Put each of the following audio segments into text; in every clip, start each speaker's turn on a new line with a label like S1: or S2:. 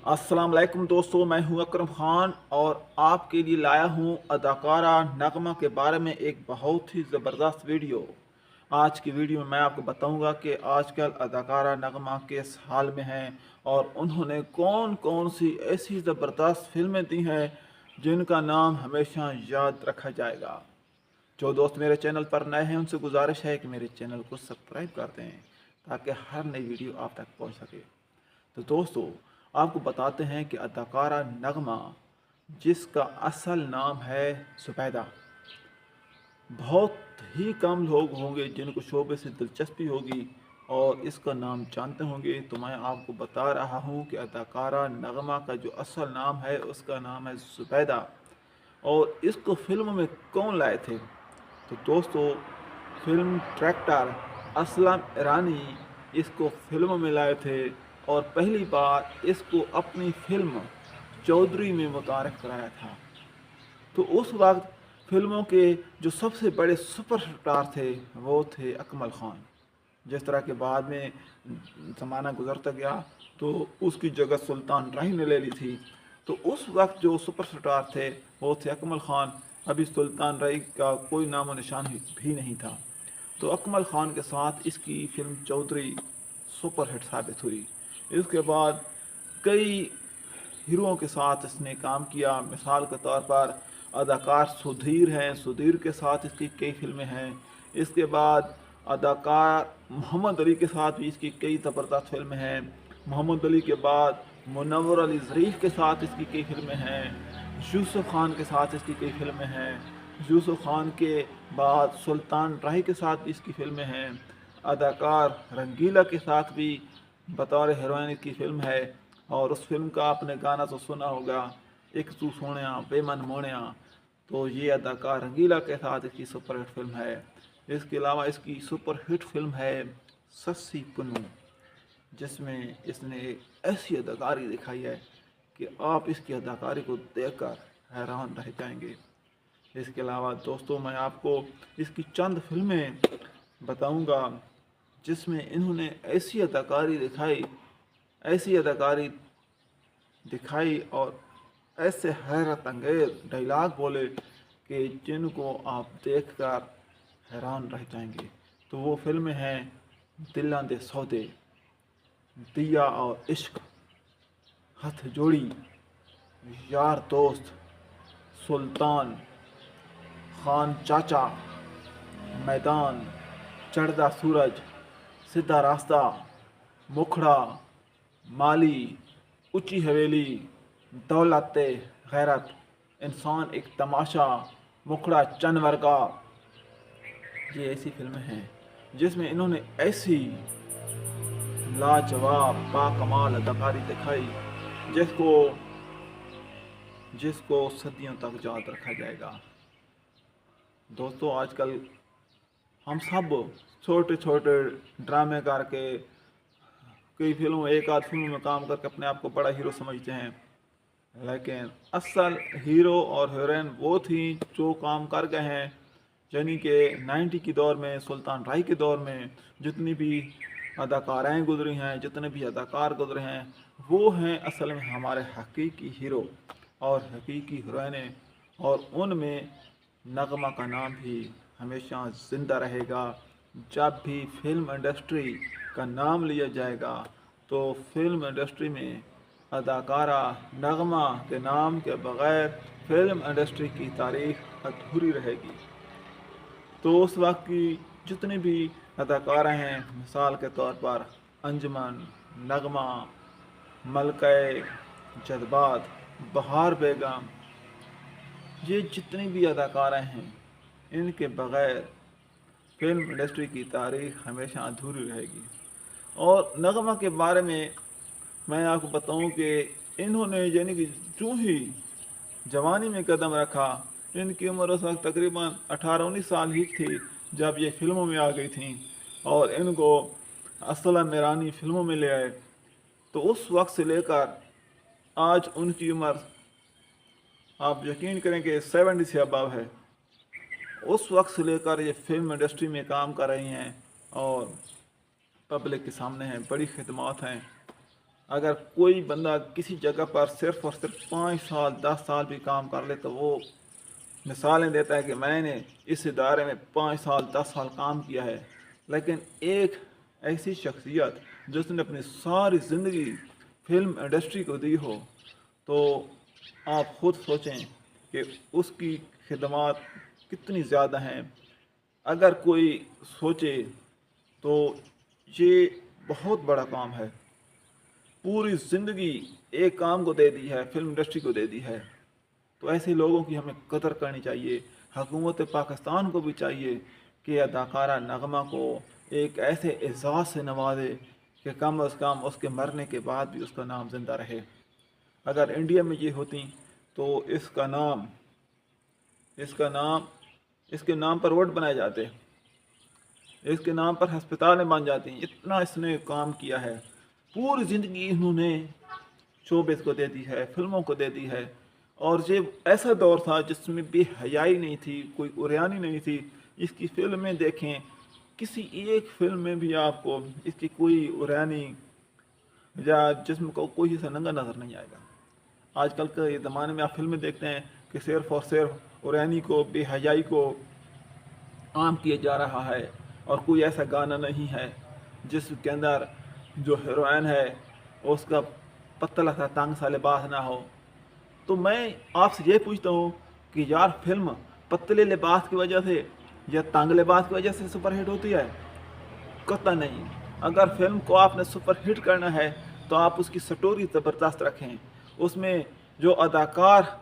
S1: अस्सलाम वालेकुम दोस्तों, मैं हूं अकरम खान और आपके लिए लाया हूं अदाकारा नगमा के बारे में एक बहुत ही ज़बरदस्त वीडियो। आज की वीडियो में मैं आपको बताऊंगा कि आजकल अदाकारा नगमा किस हाल में हैं और उन्होंने कौन कौन सी ऐसी ज़बरदस्त फिल्में दी हैं जिनका नाम हमेशा याद रखा जाएगा। जो दोस्त मेरे चैनल पर नए हैं उनसे गुजारिश है कि मेरे चैनल को सब्सक्राइब कर दें ताकि हर नई वीडियो आप तक पहुंच सके। तो दोस्तों, आपको बताते हैं कि अदाकारा नगमा, जिसका असल नाम है ज़ुबैदा, बहुत ही कम लोग होंगे जिनको शोबे से दिलचस्पी होगी और इसका नाम जानते होंगे। तो मैं आपको बता रहा हूँ कि अदाकारा नगमा का जो असल नाम है उसका नाम है ज़ुबैदा। और इसको फिल्म में कौन लाए थे? तो दोस्तों, फिल्म डायरेक्टर असलम ईरानी इसको फिल्म में लाए थे और पहली बार इसको अपनी फिल्म चौधरी में मुतारफ़ कराया था। तो उस वक्त फिल्मों के जो सबसे बड़े सुपरस्टार थे वो थे अकमल ख़ान। जिस तरह के बाद में ज़माना गुजरता गया तो उसकी जगह सुल्तान राही ने ले ली थी। तो उस वक्त जो सुपरस्टार थे वो थे अकमल ख़ान। अभी सुल्तान राही का कोई नामो निशान भी नहीं था। तो अकमल ख़ान के साथ इसकी फिल्म चौधरी सुपर हिट साबित हुई। इसके बाद कई हीरोओं के साथ इसने काम किया। मिसाल के तौर पर अदाकार सुधीर हैं, सुधीर के साथ इसकी कई फिल्में हैं। इसके बाद अदाकार मोहम्मद अली के साथ भी इसकी कई ज़बरदस्त फिल्में हैं। मोहम्मद अली के बाद मुनव्वर अली ज़रीफ़ के साथ इसकी कई फिल्में हैं। यूसुफ़ खान के साथ इसकी कई फिल्में हैं। यूसुफ़ खान के बाद सुल्तान राही के साथ भी इसकी फिल्में हैं। अदाकार रंगीला के साथ भी बतौर हीरोइन की फ़िल्म है और उस फिल्म का आपने गाना तो सुना होगा, एक तू सोनिया बेमन मोनिया। तो ये अदाकार रंगीला के साथ इसकी सुपर हिट फिल्म है। इसके अलावा इसकी सुपर हिट फिल्म है सस्सी पुन्नू, जिसमें इसने ऐसी अदाकारी दिखाई है कि आप इसकी अदाकारी को देखकर हैरान रह जाएंगे। इसके अलावा दोस्तों, मैं आपको इसकी चंद फिल्में बताऊंगा जिसमें इन्होंने ऐसी अदाकारी दिखाई और ऐसे हैरत अंगेज डायलॉग बोले कि जिनको आप देखकर हैरान रह जाएंगे। तो वो फिल्में हैं दिल्लां दे सौदे, दिया और इश्क, हथ जोड़ी, यार दोस्त, सुल्तान, खान चाचा, मैदान, चढ़दा सूरज, सीधा रास्ता, मुखड़ा, माली, ऊंची हवेली, दौलत गैरत, इंसान एक तमाशा, मुखड़ा चन वर्गा। ये ऐसी फिल्में हैं जिसमें इन्होंने ऐसी लाजवाब बाकमाल अदाकारी दिखाई जिसको जिसको सदियों तक याद रखा जाएगा। दोस्तों, आजकल हम सब छोटे छोटे ड्रामे करके एक आध फिल्म में काम करके अपने आप को बड़ा हीरो समझते हैं, लेकिन असल हीरो और हीरोइन वो थी जो काम कर गए हैं। यानी कि 90 की दौर में, सुल्तान राही के दौर में जितनी भी अदाकाराएँ गुजरी हैं, जितने भी अदाकार गुजरे हैं, वो हैं असल में हमारे हकीकी हीरो और हकीकी हीरोइनें। और उनमें नगमा का नाम भी हमेशा ज़िंदा रहेगा। जब भी फिल्म इंडस्ट्री का नाम लिया जाएगा तो फिल्म इंडस्ट्री में अदाकारा नगमा के नाम के बग़ैर फिल्म इंडस्ट्री की तारीख अधूरी रहेगी। तो उस वक्त की जितनी भी अदाकारा हैं, मिसाल के तौर पर अंजुमन, नगमा, मलका जज्बात, बहार बेगम, ये जितनी भी अदाकारा हैं, इनके बग़ैर फिल्म इंडस्ट्री की तारीख हमेशा अधूरी रहेगी। और नगमा के बारे में मैं आपको बताऊं कि इन्होंने यानी कि जो ही जवानी में कदम रखा, इनकी उम्र उस वक्त तकरीबन 18-19 साल ही थी जब ये फिल्मों में आ गई थी और इनको असलम ईरानी फिल्मों में ले आए। तो उस वक्त से लेकर आज उनकी उम्र आप यकीन करें कि 70 से अबव है। उस वक्त से लेकर ये फिल्म इंडस्ट्री में काम कर रही हैं और पब्लिक के सामने हैं, बड़ी खिदमत हैं। अगर कोई बंदा किसी जगह पर सिर्फ और सिर्फ 5 साल 10 साल भी काम कर ले तो वो मिसालें देता है कि मैंने इस इदारे में 5 साल 10 साल काम किया है। लेकिन एक ऐसी शख्सियत जिसने अपनी सारी ज़िंदगी फिल्म इंडस्ट्री को दी हो, तो आप ख़ुद सोचें कि उसकी खिदमत कितनी ज़्यादा हैं। अगर कोई सोचे तो ये बहुत बड़ा काम है। पूरी ज़िंदगी एक काम को दे दी है, फिल्म इंडस्ट्री को दे दी है। तो ऐसे लोगों की हमें कदर करनी चाहिए। हुकूमत पाकिस्तान को भी चाहिए कि अदाकारा नगमा को एक ऐसे एजाज़ से नवाजे कि कम अज़ कम उसके मरने के बाद भी उसका नाम ज़िंदा रहे। अगर इंडिया में ये होती तो इसके नाम पर रोड बनाए जाते, इसके नाम पर हस्पतालें बन जाती। इतना इसने काम किया है। पूरी ज़िंदगी इन्होंने शोबिस को दे दी है, फिल्मों को दे दी है। और ये ऐसा दौर था जिसमें बेहयाई नहीं थी, कोई उरियानी नहीं थी। इसकी फिल्में देखें, किसी एक फिल्म में भी आपको इसकी कोई उरियानी या जिस्म को कोई हिस्सा नंगा नज़र नहीं आएगा। आजकल के ज़माने में आप फिल्में देखते हैं कि सिर्फ और सिर्फ उरियानी को, बेहयाई को आम किया जा रहा है। और कोई ऐसा गाना नहीं है जिसके अंदर जो हीरोइन है उसका पतला सा तंग सा लिबास ना हो। तो मैं आपसे ये पूछता हूँ कि यार, फिल्म पतले लिबास की वजह से या तंग लिबास की वजह से सुपरहिट होती है? कतई नहीं। अगर फिल्म को आपने सुपरहिट करना है तो आप उसकी स्टोरी ज़बरदस्त रखें। उसमें जो अदाकार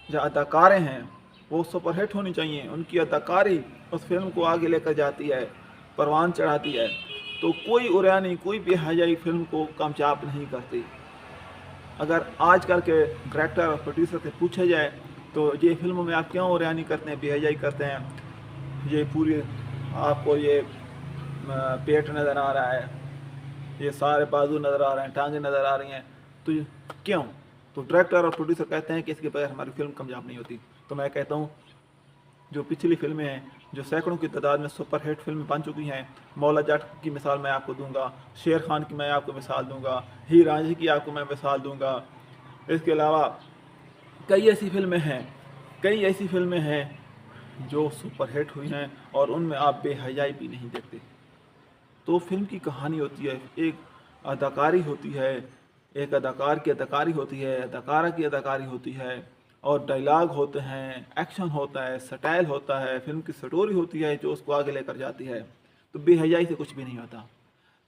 S1: या अदाकारें हैं वो सुपरहिट होनी चाहिए। उनकी अदाकारी उस फिल्म को आगे लेकर जाती है, परवान चढ़ाती है। तो कोई उरियानी, कोई बेहयाई फिल्म को कामयाब नहीं करती। अगर आजकल के डायरेक्टर और प्रोड्यूसर से पूछा जाए तो ये फिल्मों में आप क्यों उरियानी करते हैं, बेहयाई करते हैं, ये पूरी आपको ये पेट नज़र आ रहा है, ये सारे बाजू नज़र आ रहे हैं, टांगें नज़र आ रही हैं, तो क्यों? तो डायरेक्टर और प्रोड्यूसर कहते हैं कि इसके बगैर हमारी फिल्म कामयाब नहीं होती। तो मैं कहता हूँ जो पिछली फिल्में हैं, जो सैकड़ों की तादाद में सुपरहिट फिल्में बन चुकी हैं, मौला जट की मिसाल मैं आपको दूंगा, शेर खान की मैं आपको मिसाल दूंगा, हीर रांझी की आपको मैं मिसाल दूंगा। इसके अलावा कई ऐसी फिल्में हैं जो सुपरहिट हुई हैं और उनमें आप बेहयाई भी नहीं देखते। तो फिल्म की कहानी होती है, एक अदाकारी होती है, एक अदाकार की अदाकारी होती है, अदाकारा की अदाकारी होती है, और डायलॉग होते हैं, एक्शन होता है, स्टाइल होता है, फिल्म की स्टोरी होती है जो उसको आगे लेकर जाती है। तो बेहयाई से कुछ भी नहीं होता।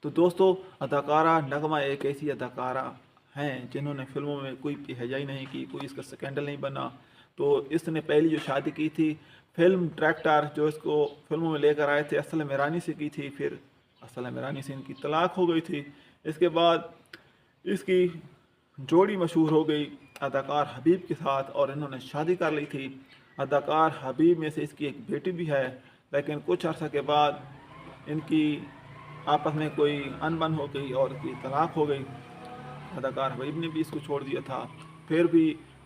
S1: तो दोस्तों, अदाकारा नगमा एक ऐसी अदाकारा हैं जिन्होंने फिल्मों में कोई बेहयाई नहीं की, कोई इसका स्कैंडल नहीं बना। तो इसने पहली जो शादी की थी, फिल्म डायरेक्टर जो इसको फिल्मों में लेकर आए थे असलम ईरानी से की थी। फिर असलम ईरानी से इनकी तलाक हो गई थी। इसके बाद इसकी जोड़ी मशहूर हो गई अदाकार हबीब के साथ और इन्होंने शादी कर ली थी। अदाकार हबीब में से इसकी एक बेटी भी है, लेकिन कुछ अर्सा के बाद इनकी आपस में कोई अनबन हो गई और इसकी तलाक हो गई। अदाकार हबीब ने भी इसको छोड़ दिया था। फिर भी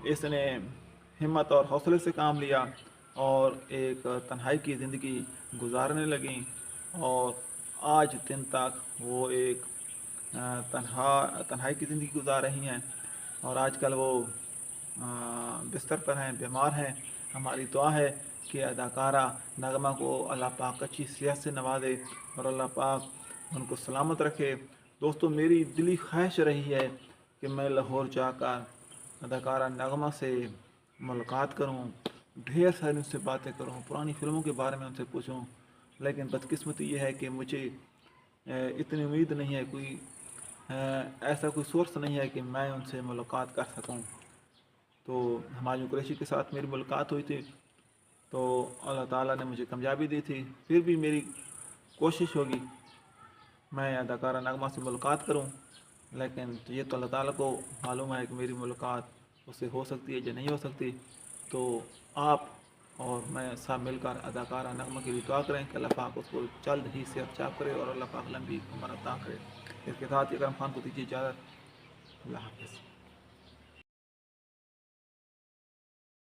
S1: इसने हिम्मत और हौसले से काम लिया और एक तन्हाई की ज़िंदगी गुजारने लगी और आज दिन तक वो एक तन्हाई की ज़िंदगी गुजार रही हैं। और आजकल वो बिस्तर पर हैं, बीमार हैं। हमारी दुआ है कि अदाकारा नगमा को अल्लाह पाक अच्छी सेहत से नवाजे और अल्लाह पाक उनको सलामत रखे। दोस्तों, मेरी दिली ख्वाहिश रही है कि मैं लाहौर जाकर अदाकारा नगमा से मुलाकात करूं, ढेर सारी उनसे बातें करूं, पुरानी फ़िल्मों के बारे में उनसे पूछूं। लेकिन बदकिस्मती ये है कि मुझे इतनी उम्मीद नहीं है, कोई ऐसा कोई सोर्स नहीं है कि मैं उनसे मुलाकात कर सकूं। तो हमायूं कुरैशी के साथ मेरी मुलाकात हुई थी तो अल्लाह ताला ने मुझे कामयाबी दी थी। फिर भी मेरी कोशिश होगी मैं अदाकारा नगमा से मुलाकात करूं, लेकिन ये तो अल्लाह ताला को मालूम है कि मेरी मुलाकात उससे हो सकती है या नहीं हो सकती। तो आप और मैं सब मिलकर अदाकारा नगमा के लिए दुआ करें कि अल्लाह पाक उसको जल्द ही सेहत चाप करे और अल्लाह पाक लंबी उम्र अता करे। इसके साथ ही अकरम खान को दीजिए इजाज़त। अल्लाह हाफ़िज़।